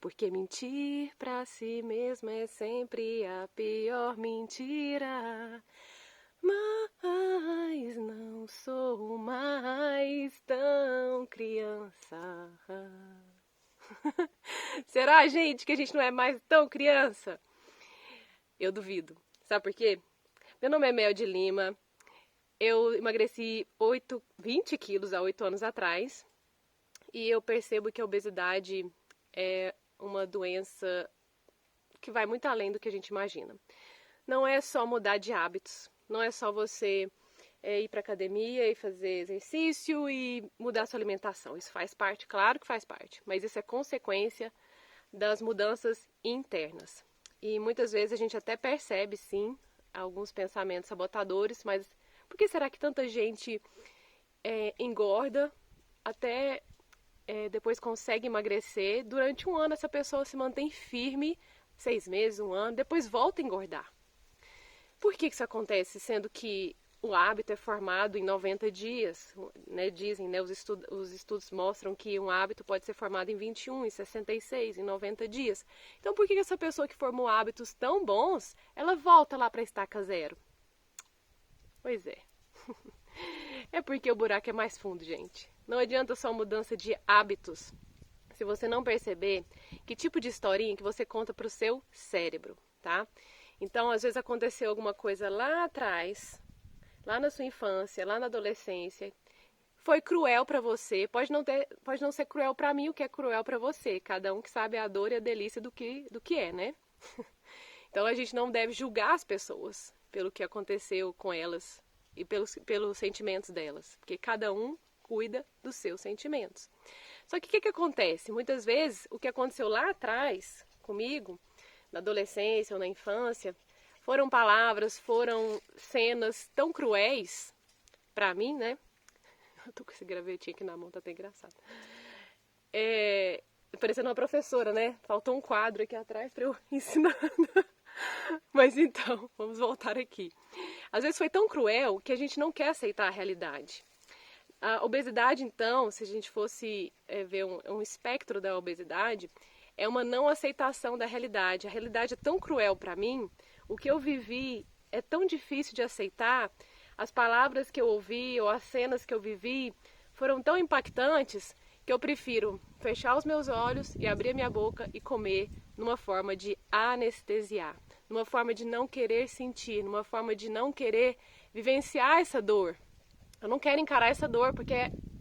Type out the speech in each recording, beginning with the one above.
Porque mentir pra si mesmo é sempre a pior mentira. Mas não sou mais tão criança. Será, gente, que a gente não é mais tão criança? Eu duvido. Sabe por quê? Meu nome é Mel de Lima. Eu emagreci 20 quilos há 8 anos atrás. E eu percebo que a obesidade é uma doença que vai muito além do que a gente imagina. Não é só mudar de hábitos. Não é só você ir para academia e fazer exercício e mudar sua alimentação. Isso faz parte, claro que faz parte, mas isso é consequência das mudanças internas. E muitas vezes a gente até percebe, sim, alguns pensamentos sabotadores, mas por que será que tanta gente engorda até depois consegue emagrecer? Durante um ano essa pessoa se mantém firme, 6 meses, um ano, depois volta a engordar. Por que isso acontece, sendo que o hábito é formado em 90 dias, né? Dizem, né? Os estudos mostram que um hábito pode ser formado em 21, em 66, em 90 dias. Então, por que essa pessoa que formou hábitos tão bons, ela volta lá para a estaca zero? Pois é. É porque o buraco é mais fundo, gente. Não adianta só mudança de hábitos se você não perceber que tipo de historinha que você conta para o seu cérebro, tá? Então, às vezes aconteceu alguma coisa lá atrás, lá na sua infância, lá na adolescência, foi cruel para você, pode não ser cruel para mim o que é cruel para você, cada um que sabe a dor e a delícia do que é, né? Então a gente não deve julgar as pessoas pelo que aconteceu com elas e pelos sentimentos delas, porque cada um cuida dos seus sentimentos. Só que o que acontece? Muitas vezes o que aconteceu lá atrás comigo, na adolescência ou na infância, foram palavras, foram cenas tão cruéis pra mim, né? Eu tô com esse gravetinho aqui na mão, tá até engraçado. Parecendo uma professora, né? Faltou um quadro aqui atrás pra eu ensinar. Mas então, vamos voltar aqui. Às vezes foi tão cruel que a gente não quer aceitar a realidade. A obesidade, então, se a gente fosse ver um espectro da obesidade, é uma não aceitação da realidade. A realidade é tão cruel para mim, o que eu vivi é tão difícil de aceitar, as palavras que eu ouvi ou as cenas que eu vivi foram tão impactantes que eu prefiro fechar os meus olhos e abrir a minha boca e comer numa forma de anestesiar, numa forma de não querer sentir, numa forma de não querer vivenciar essa dor. Eu não quero encarar essa dor, porque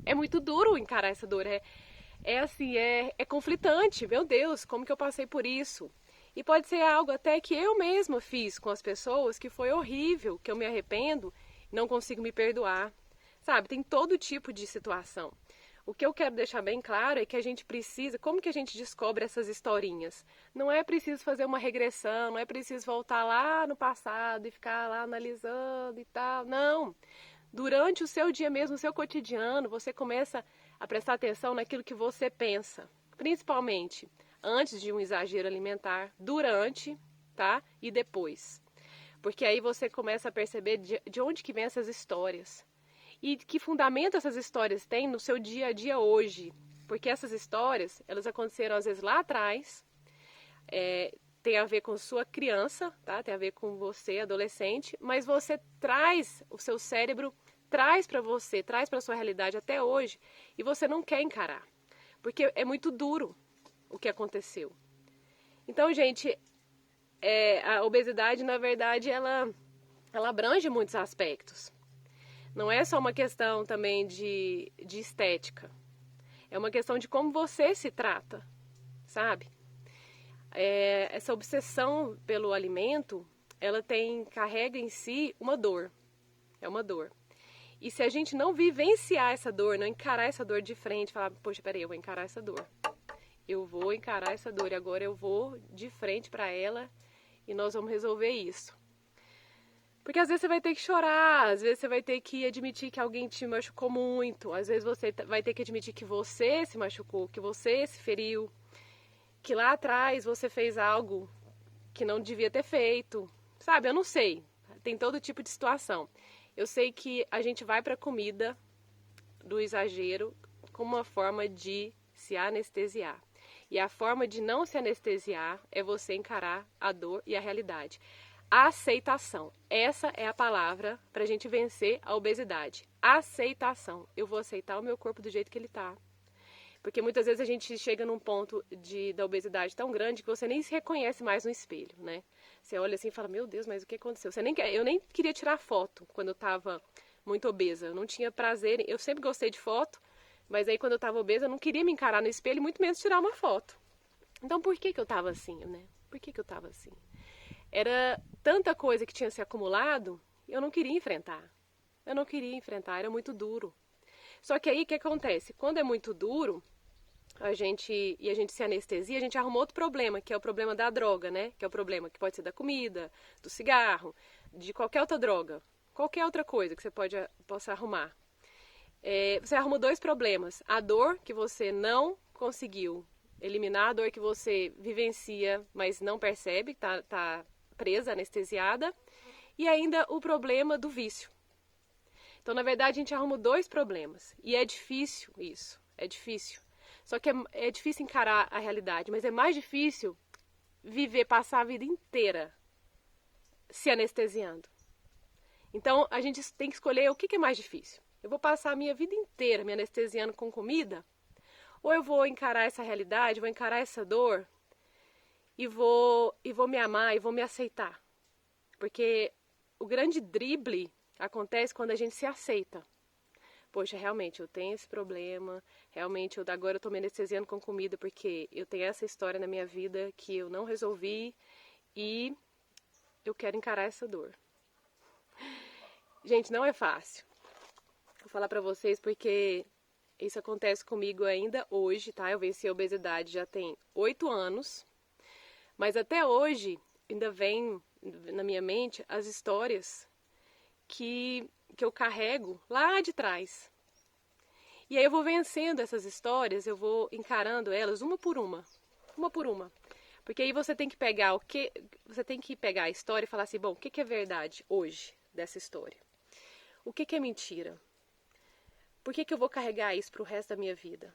é muito duro encarar essa dor. É conflitante. Meu Deus, como que eu passei por isso? E pode ser algo até que eu mesma fiz com as pessoas, que foi horrível, que eu me arrependo, não consigo me perdoar. Sabe, tem todo tipo de situação. O que eu quero deixar bem claro é que a gente precisa, como que a gente descobre essas historinhas? Não é preciso fazer uma regressão, não é preciso voltar lá no passado e ficar lá analisando e tal. Não. Durante o seu dia mesmo, o seu cotidiano, você começa a prestar atenção naquilo que você pensa, principalmente antes de um exagero alimentar, durante, tá? E depois. Porque aí você começa a perceber de onde que vem essas histórias. E que fundamento essas histórias têm no seu dia a dia hoje. Porque essas histórias, elas aconteceram às vezes lá atrás, tem a ver com sua criança, tá? Tem a ver com você, adolescente, mas você traz, o seu cérebro traz para você, traz para sua realidade até hoje, e você não quer encarar, porque é muito duro o que aconteceu. Então, gente, a obesidade, na verdade, ela abrange muitos aspectos. Não é só uma questão também de estética, é uma questão de como você se trata, sabe? Essa obsessão pelo alimento, ela carrega em si uma dor. É uma dor. E se a gente não vivenciar essa dor, não encarar essa dor de frente, falar, poxa, peraí, eu vou encarar essa dor. Eu vou encarar essa dor e agora eu vou de frente para ela e nós vamos resolver isso. Porque às vezes você vai ter que chorar, às vezes você vai ter que admitir que alguém te machucou muito, às vezes você vai ter que admitir que você se machucou, que você se feriu, que lá atrás você fez algo que não devia ter feito. Sabe, eu não sei. Tem todo tipo de situação. Eu sei que a gente vai para a comida do exagero como uma forma de se anestesiar. E a forma de não se anestesiar é você encarar a dor e a realidade. Aceitação. Essa é a palavra para a gente vencer a obesidade. Aceitação. Eu vou aceitar o meu corpo do jeito que ele está. Porque muitas vezes a gente chega num ponto da obesidade tão grande que você nem se reconhece mais no espelho, né? Você olha assim e fala, meu Deus, mas o que aconteceu? Eu nem queria tirar foto quando eu estava muito obesa. Eu não tinha prazer, eu sempre gostei de foto, mas aí quando eu estava obesa eu não queria me encarar no espelho, muito menos tirar uma foto. Então por que eu estava assim, né? Por que eu estava assim? Era tanta coisa que tinha se acumulado, eu não queria enfrentar. Eu não queria enfrentar, era muito duro. Só que aí o que acontece? Quando é muito duro, a gente se anestesia, a gente arruma outro problema, que é o problema da droga, né? Que é o problema que pode ser da comida, do cigarro, de qualquer outra droga, qualquer outra coisa que você possa arrumar. Você arruma dois problemas. A dor que você não conseguiu eliminar, a dor que você vivencia, mas não percebe, tá presa, anestesiada, e ainda o problema do vício. Então, na verdade, a gente arruma dois problemas. E é difícil isso, é difícil. Só que é difícil encarar a realidade, mas é mais difícil passar a vida inteira se anestesiando. Então, a gente tem que escolher o que é mais difícil. Eu vou passar a minha vida inteira me anestesiando com comida? Ou eu vou encarar essa realidade, vou encarar essa dor e vou me amar e vou me aceitar? Porque o grande drible acontece quando a gente se aceita. Poxa, realmente eu tenho esse problema, realmente agora eu estou me anestesiando com comida porque eu tenho essa história na minha vida que eu não resolvi e eu quero encarar essa dor. Gente, não é fácil. Vou falar pra vocês porque isso acontece comigo ainda hoje, tá? Eu venci a obesidade já tem 8 anos, mas até hoje ainda vem na minha mente as histórias que eu carrego lá de trás. E aí eu vou vencendo essas histórias, eu vou encarando elas uma por uma. Porque aí você tem que pegar a história e falar assim, bom, o que é verdade hoje dessa história? O que é mentira? Por que eu vou carregar isso pro resto da minha vida?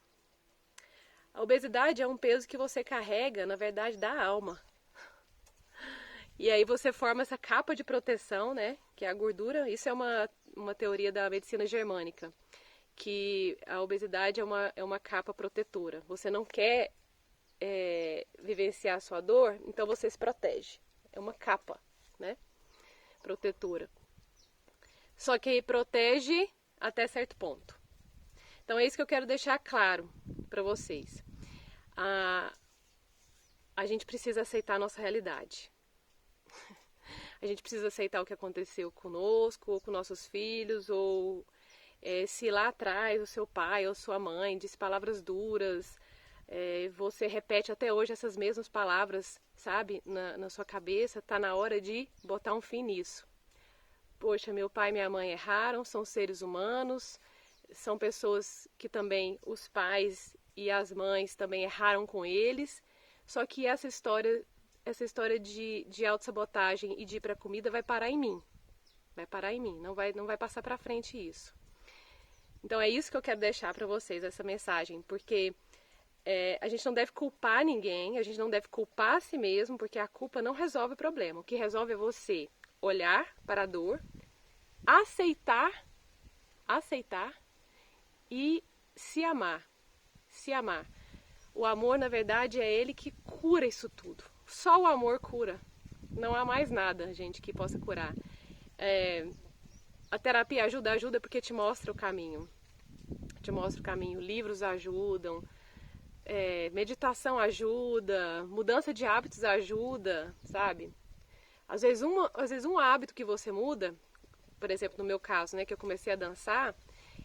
A obesidade é um peso que você carrega, na verdade, da alma. E aí você forma essa capa de proteção, né? Que é a gordura. Isso é uma teoria da medicina germânica. Que a obesidade é uma capa protetora. Você não quer vivenciar a sua dor, então você se protege. É uma capa, né? Protetora. Só que protege até certo ponto. Então é isso que eu quero deixar claro para vocês. A gente precisa aceitar a nossa realidade. A gente precisa aceitar o que aconteceu conosco, ou com nossos filhos, ou se lá atrás o seu pai ou sua mãe disse palavras duras, você repete até hoje essas mesmas palavras, sabe, na sua cabeça, tá na hora de botar um fim nisso. Poxa, meu pai e minha mãe erraram, são seres humanos, são pessoas que também, os pais e as mães também erraram com eles, só que essa história de autossabotagem e de ir pra comida vai parar em mim. Vai parar em mim, não vai passar pra frente isso. Então é isso que eu quero deixar pra vocês, essa mensagem, porque a gente não deve culpar ninguém, a gente não deve culpar a si mesmo, porque a culpa não resolve o problema. O que resolve é você olhar para a dor, aceitar e se amar. Se amar. O amor, na verdade, é ele que cura isso tudo. Só o amor cura. Não há mais nada, gente, que possa curar. A terapia ajuda porque te mostra o caminho. Te mostra o caminho. Livros ajudam. Meditação ajuda. Mudança de hábitos ajuda, sabe? Às vezes um hábito que você muda, por exemplo, no meu caso, né, que eu comecei a dançar,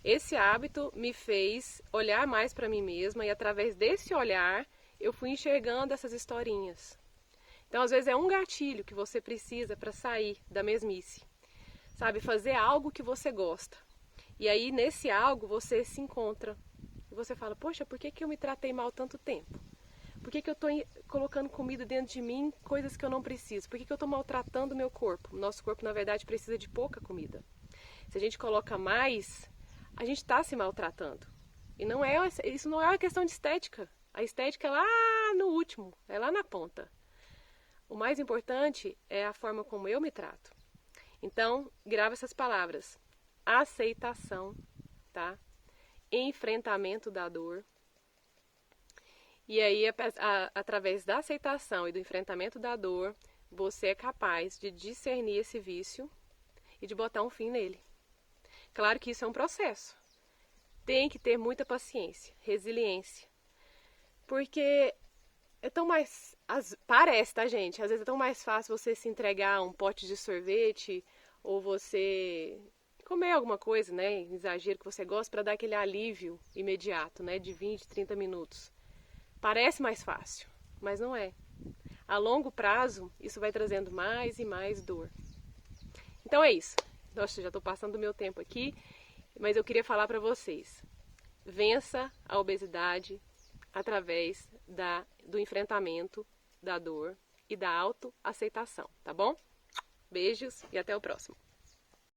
esse hábito me fez olhar mais para mim mesma e através desse olhar eu fui enxergando essas historinhas. Então, às vezes é um gatilho que você precisa para sair da mesmice, sabe? Fazer algo que você gosta. E aí, nesse algo, você se encontra. E você fala, poxa, por que eu me tratei mal tanto tempo? Por que eu estou colocando comida dentro de mim, coisas que eu não preciso? Por que eu estou maltratando o meu corpo? O nosso corpo, na verdade, precisa de pouca comida. Se a gente coloca mais, a gente está se maltratando. E isso não é uma questão de estética. A estética é lá no último, é lá na ponta. O mais importante é a forma como eu me trato. Então, grava essas palavras. Aceitação, tá? Enfrentamento da dor. E aí, através da aceitação e do enfrentamento da dor, você é capaz de discernir esse vício e de botar um fim nele. Claro que isso é um processo. Tem que ter muita paciência, resiliência. Porque é tão mais... Parece, tá, gente? Às vezes é tão mais fácil você se entregar a um pote de sorvete ou você comer alguma coisa, né, exagero que você gosta, para dar aquele alívio imediato, né, de 20, 30 minutos. Parece mais fácil, mas não é. A longo prazo, isso vai trazendo mais e mais dor. Então é isso. Nossa, já estou passando do meu tempo aqui, mas eu queria falar para vocês. Vença a obesidade através do enfrentamento da dor e da autoaceitação, tá bom? Beijos e até o próximo.